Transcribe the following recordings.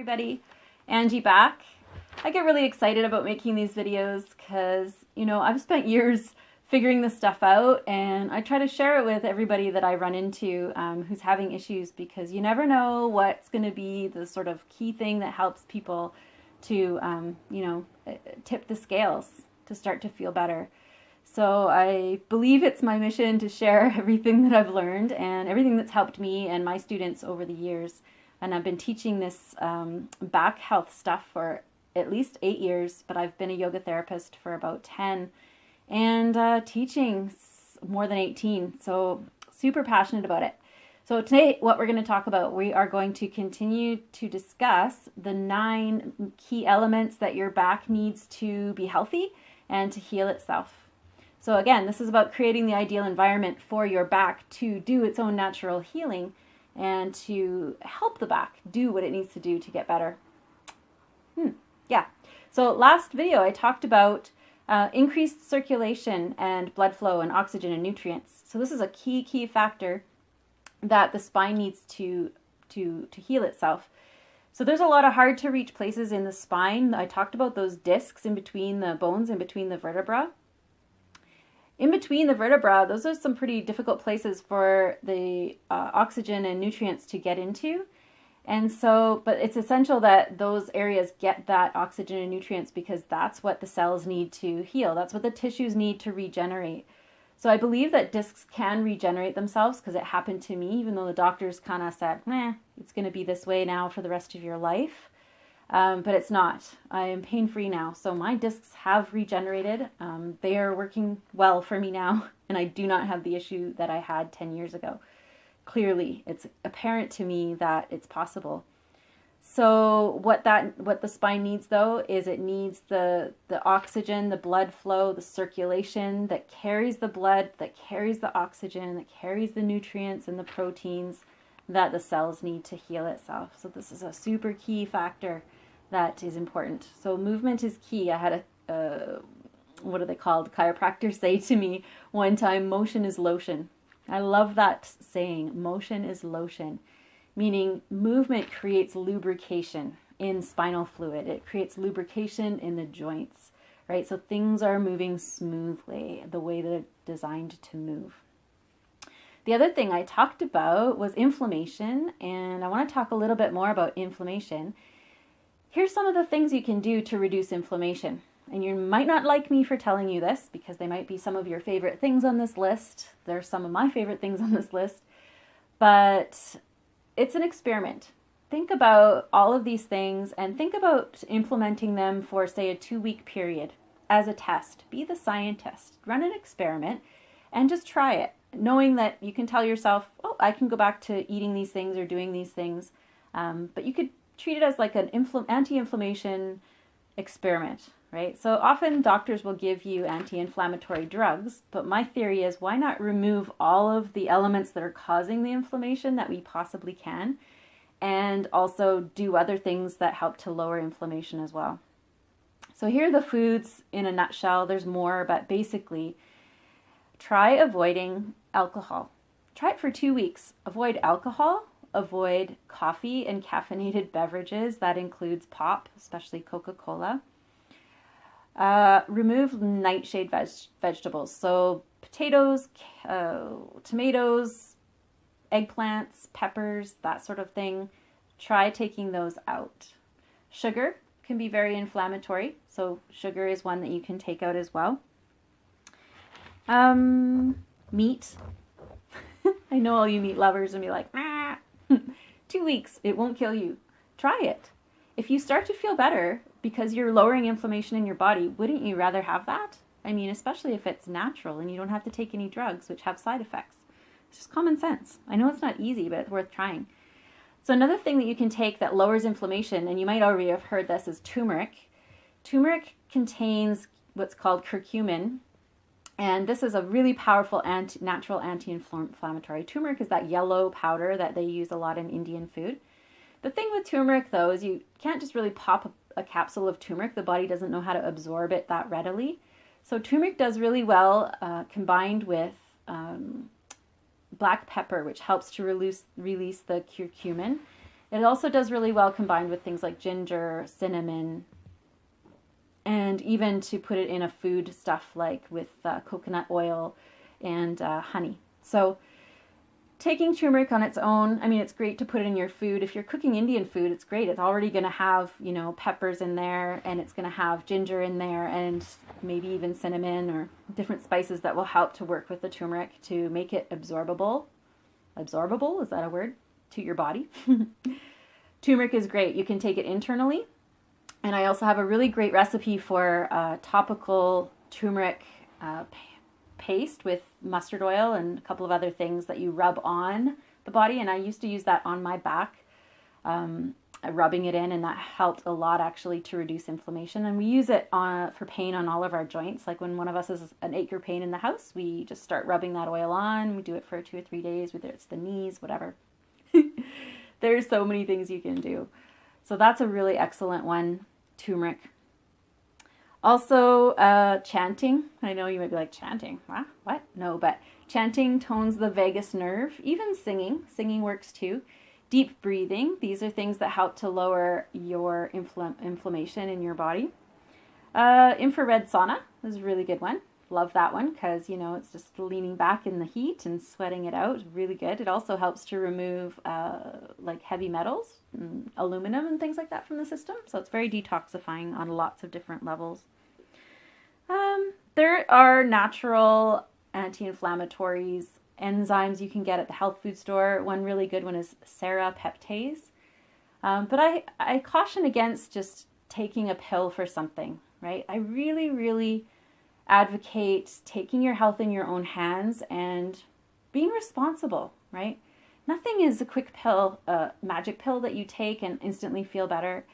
everybody, Angie back. I get really excited about making these videos because, I've spent years figuring this stuff out, and I try to share it with everybody that I run into who's having issues, because you never know what's going to be the sort of key thing that helps people to, tip the scales to start to feel better. So I believe it's my mission to share everything that I've learned and everything that's helped me and my students over the years. And I've been teaching this back health stuff for at least 8 years, but I've been a yoga therapist for about 10 and teaching more than 18. So super passionate about it. So today, what we're going to talk about, we are going to continue to discuss the 9 key elements that your back needs to be healthy and to heal itself. So again, this is about creating the ideal environment for your back to do its own natural healing and to help the back do what it needs to do to get better. Yeah. So last video, I talked about increased circulation and blood flow and oxygen and nutrients. So this is a key factor that the spine needs to heal itself. So there's a lot of hard to reach places in the spine. I talked about those discs in between the bones, in between the vertebra. In between the vertebra, those are some pretty difficult places for the oxygen and nutrients to get into. And so, but it's essential that those areas get that oxygen and nutrients, because that's what the cells need to heal. That's what the tissues need to regenerate. So I believe that discs can regenerate themselves, because it happened to me, even though the doctors kind of said, it's going to be this way now for the rest of your life. But it's not. I am pain-free now. So my discs have regenerated. They are working well for me now, and I do not have the issue that I had 10 years ago. Clearly, it's apparent to me that it's possible. So what the spine needs, though, is it needs the oxygen, the blood flow, the circulation that carries the blood, that carries the oxygen, that carries the nutrients and the proteins that the cells need to heal itself. So this is a super key factor that is important. So movement is key. I had what are they called? Chiropractors say to me one time, motion is lotion. I love that saying, motion is lotion, meaning movement creates lubrication in spinal fluid. It creates lubrication in the joints, right? So things are moving smoothly the way they're designed to move. The other thing I talked about was inflammation, and I want to talk a little bit more about inflammation. Here's some of the things you can do to reduce inflammation. And you might not like me for telling you this, because they might be some of your favorite things on this list. They're some of my favorite things on this list. But it's an experiment. Think about all of these things and think about implementing them for, say, a 2-week period as a test. Be the scientist. Run an experiment and just try it, knowing that you can tell yourself, oh, I can go back to eating these things or doing these things. But you could treat it as like an anti-inflammation experiment, right? So often doctors will give you anti-inflammatory drugs, but my theory is, why not remove all of the elements that are causing the inflammation that we possibly can, and also do other things that help to lower inflammation as well. So here are the foods in a nutshell. There's more, but basically, try avoiding alcohol. Try it for 2 weeks. Avoid alcohol, avoid coffee and caffeinated beverages. That includes pop, especially Coca-Cola. Remove nightshade vegetables. So potatoes, tomatoes, eggplants, peppers, that sort of thing. Try taking those out. Sugar can be very inflammatory, so sugar is one that you can take out as well. Meat. I know all you meat lovers will be like, 2 weeks, it won't kill you. Try it. If you start to feel better because you're lowering inflammation in your body, wouldn't you rather have that? I mean, especially if it's natural and you don't have to take any drugs which have side effects. It's just common sense. I know it's not easy, but it's worth trying. So another thing that you can take that lowers inflammation, and you might already have heard this, is turmeric. Turmeric contains what's called curcumin, and this is a really powerful natural anti-inflammatory. Turmeric is that yellow powder that they use a lot in Indian food. The thing with turmeric, though, is you can't just really pop a capsule of turmeric. The body doesn't know how to absorb it that readily. So turmeric does really well combined with black pepper, which helps to release the curcumin. It also does really well combined with things like ginger, cinnamon, and even to put it in a food stuff like with coconut oil and honey. So taking turmeric on its own, I mean, it's great to put it in your food. If you're cooking Indian food, it's great. It's already going to have, you know, peppers in there, and it's going to have ginger in there, and maybe even cinnamon or different spices that will help to work with the turmeric to make it absorbable. Absorbable, is that a word? To your body. Turmeric is great. You can take it internally. And I also have a really great recipe for topical turmeric paste with mustard oil and a couple of other things that you rub on the body. And I used to use that on my back, rubbing it in, and that helped a lot actually to reduce inflammation. And we use it for pain on all of our joints. Like when one of us has an ache or pain in the house, we just start rubbing that oil on. We do it for 2 or 3 days, whether it's the knees, whatever. There's so many things you can do. So that's a really excellent one, turmeric. Also, chanting. I know you might be like, chanting? What? No, but chanting tones the vagus nerve. Even singing. Singing works too. Deep breathing. These are things that help to lower your inflammation in your body. Infrared sauna is a really good one. Love that one because, you know, it's just leaning back in the heat and sweating it out. Really good. It also helps to remove like heavy metals, and aluminum and things like that from the system. So it's very detoxifying on lots of different levels. There are natural anti-inflammatories, enzymes you can get at the health food store. One really good one is serapeptase. But I caution against just taking a pill for something, right? I really, really advocate taking your health in your own hands and being responsible, right? Nothing is a quick pill, a magic pill that you take and instantly feel better.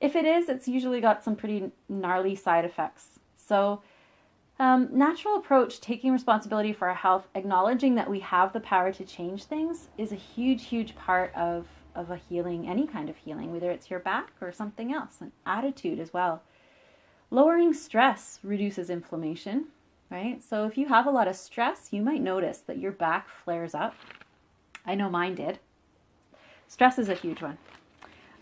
If it is, it's usually got some pretty gnarly side effects. So natural approach, taking responsibility for our health, acknowledging that we have the power to change things is a huge, huge part of a healing, any kind of healing, whether it's your back or something else, an attitude as well. Lowering stress reduces inflammation, right? So if you have a lot of stress, you might notice that your back flares up. I know mine did. Stress is a huge one.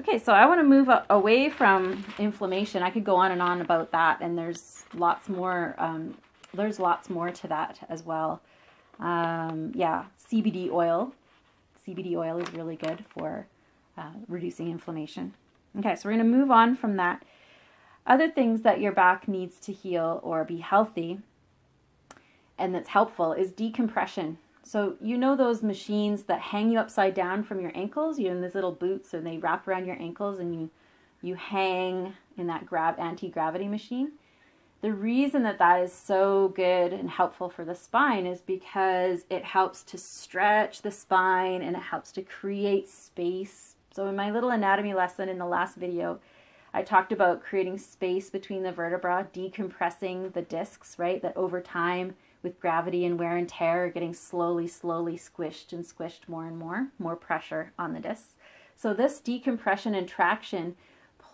Okay, so I want to move away from inflammation. I could go on and on about that, and there's lots more. There's lots more to that as well. CBD oil. CBD oil is really good for reducing inflammation. Okay, so we're going to move on from that. Other things that your back needs to heal or be healthy and that's helpful is decompression. So you know those machines that hang you upside down from your ankles? You're in these little boots and they wrap around your ankles and you hang in that anti-gravity machine. The reason that is so good and helpful for the spine is because it helps to stretch the spine and it helps to create space. So in my little anatomy lesson in the last video, I talked about creating space between the vertebra, decompressing the discs, right? That over time with gravity and wear and tear are getting slowly squished more and more pressure on the discs. So this decompression and traction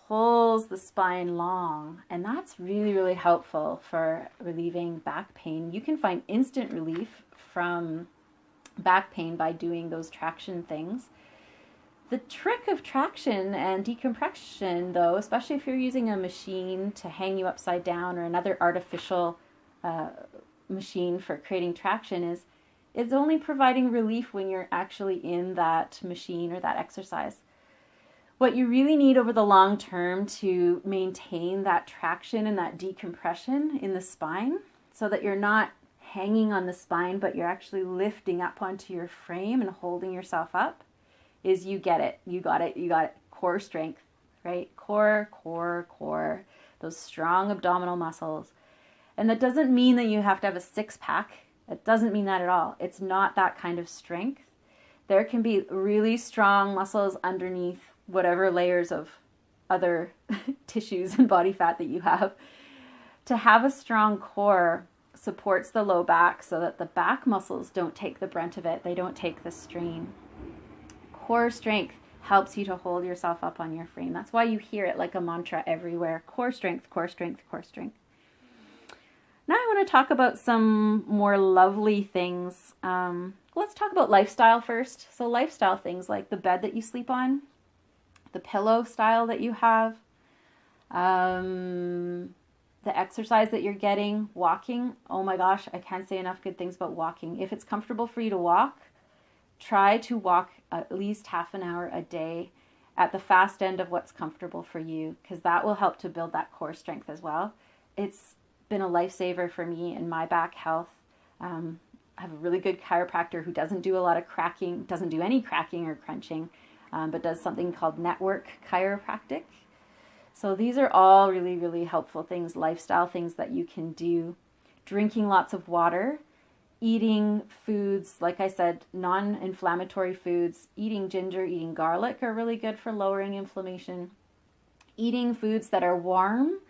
pulls the spine long, and that's really, really helpful for relieving back pain. You can find instant relief from back pain by doing those traction things. The trick of traction and decompression, though, especially if you're using a machine to hang you upside down or another artificial machine for creating traction, is it's only providing relief when you're actually in that machine or that exercise. What you really need over the long term to maintain that traction and that decompression in the spine so that you're not hanging on the spine, but you're actually lifting up onto your frame and holding yourself up, is you got it. Core strength, right? Core, those strong abdominal muscles. And that doesn't mean that you have to have a six-pack. It doesn't mean that at all. It's not that kind of strength. There can be really strong muscles underneath whatever layers of other tissues and body fat that you have. To have a strong core supports the low back so that the back muscles don't take the brunt of it. They don't take the strain. Core strength helps you to hold yourself up on your frame. That's why you hear it like a mantra everywhere. Core strength, core strength, core strength. Now I want to talk about some more lovely things. Let's talk about lifestyle first. So lifestyle things like the bed that you sleep on. the pillow style that you have, the exercise that you're getting, walking. Oh my gosh, I can't say enough good things about walking. If it's comfortable for you to walk, try to walk at least half an hour a day at the fast end of what's comfortable for you, because that will help to build that core strength as well. It's been a lifesaver for me in my back health. I have a really good chiropractor who doesn't do a lot of cracking, doesn't do any cracking or crunching, but does something called network chiropractic. So these are all really, really helpful things, lifestyle things that you can do. Drinking lots of water, eating foods, like I said, non-inflammatory foods, eating ginger, eating garlic are really good for lowering inflammation. Eating foods that are warm,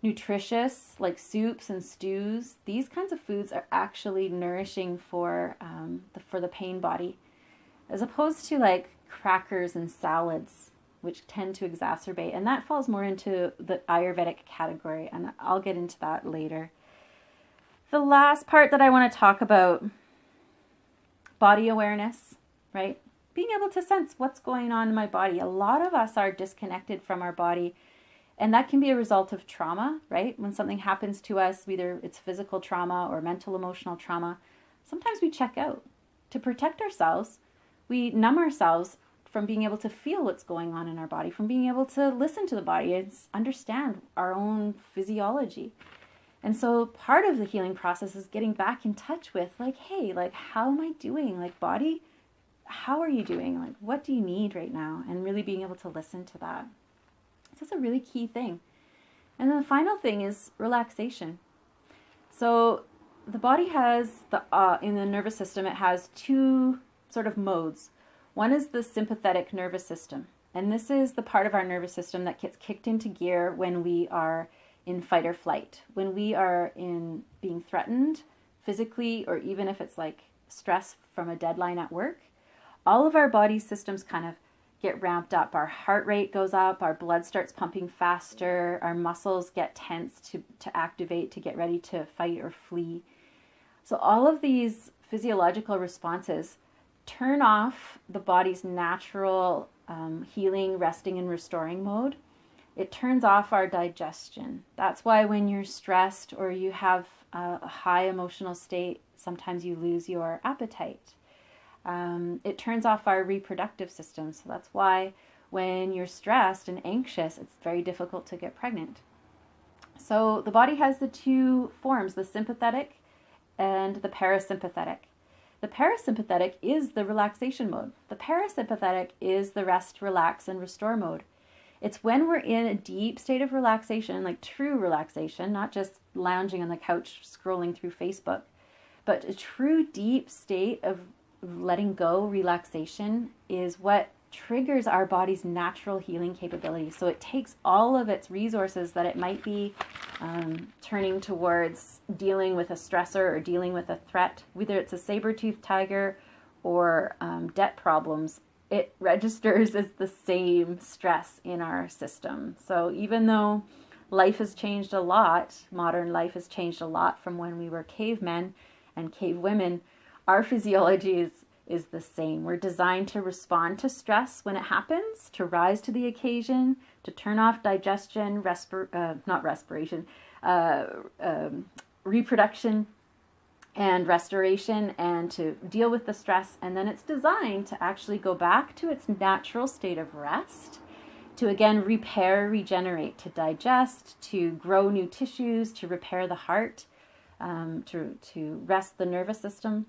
nutritious, like soups and stews. These kinds of foods are actually nourishing for the pain body, as opposed to like crackers and salads, which tend to exacerbate. And that falls more into the Ayurvedic category, and I'll get into that later. The last part that I want to talk about, body awareness, right? Being able to sense what's going on in my body. A lot of us are disconnected from our body, and that can be a result of trauma, right? When something happens to us, whether it's physical trauma or mental, emotional trauma, sometimes we check out. To protect ourselves, we numb ourselves from being able to feel what's going on in our body, from being able to listen to the body and understand our own physiology. And so part of the healing process is getting back in touch with like, hey, like, how am I doing? Like, body, how are you doing? Like, what do you need right now? And really being able to listen to that. So that's a really key thing. And then the final thing is relaxation. So the body has, in the nervous system, it has two sort of modes. One is the sympathetic nervous system. And this is the part of our nervous system that gets kicked into gear when we are in fight or flight, when we are in being threatened physically, or even if it's like stress from a deadline at work. All of our body systems kind of get ramped up. Our heart rate goes up, our blood starts pumping faster, our muscles get tense to activate, to get ready to fight or flee. So all of these physiological responses turn off the body's natural healing, resting, and restoring mode. It turns off our digestion. That's why when you're stressed or you have a high emotional state, sometimes you lose your appetite. It turns off our reproductive system. So that's why when you're stressed and anxious, it's very difficult to get pregnant. So the body has the two forms, the sympathetic and the parasympathetic. The parasympathetic is the relaxation mode. The parasympathetic is the rest, relax, and restore mode. It's when we're in a deep state of relaxation, like true relaxation, not just lounging on the couch scrolling through Facebook, but a true deep state of letting go, relaxation, is what triggers our body's natural healing capability. So it takes all of its resources that it might be turning towards dealing with a stressor or dealing with a threat, whether it's a saber-toothed tiger or debt problems. It registers as the same stress in our system. So even though life has changed a lot, modern life has changed a lot from when we were cavemen and cavewomen, our physiology is the same. We're designed to respond to stress when it happens, to rise to the occasion, to turn off digestion, reproduction, and restoration, and to deal with the stress. And then it's designed to actually go back to its natural state of rest, to again repair, regenerate, to digest, to grow new tissues, to repair the heart, to rest the nervous system.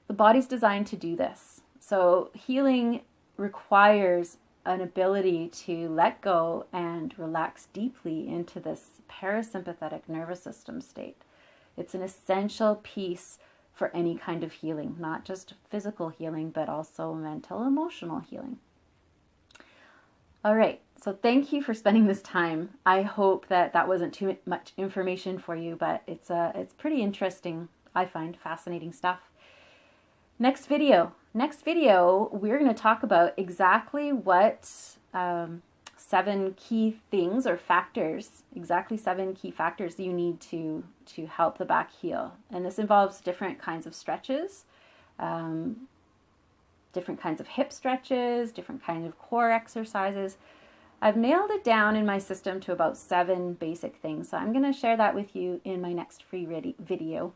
The body's designed to do this. So healing requires an ability to let go and relax deeply into this parasympathetic nervous system state. It's an essential piece for any kind of healing, not just physical healing, but also mental, emotional healing. All right, so thank you for spending this time. I hope that wasn't too much information for you, but it's pretty interesting. I find fascinating stuff. Next video, we're going to talk about exactly what 7 key things or factors, exactly 7 key factors you need to help the back heal. And this involves different kinds of stretches, different kinds of hip stretches, different kinds of core exercises. I've nailed it down in my system to about 7 basic things. So I'm going to share that with you in my next free video.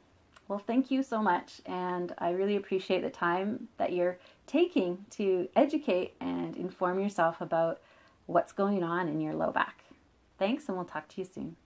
Well, thank you so much. And I really appreciate the time that you're taking to educate and inform yourself about what's going on in your low back. Thanks, and we'll talk to you soon.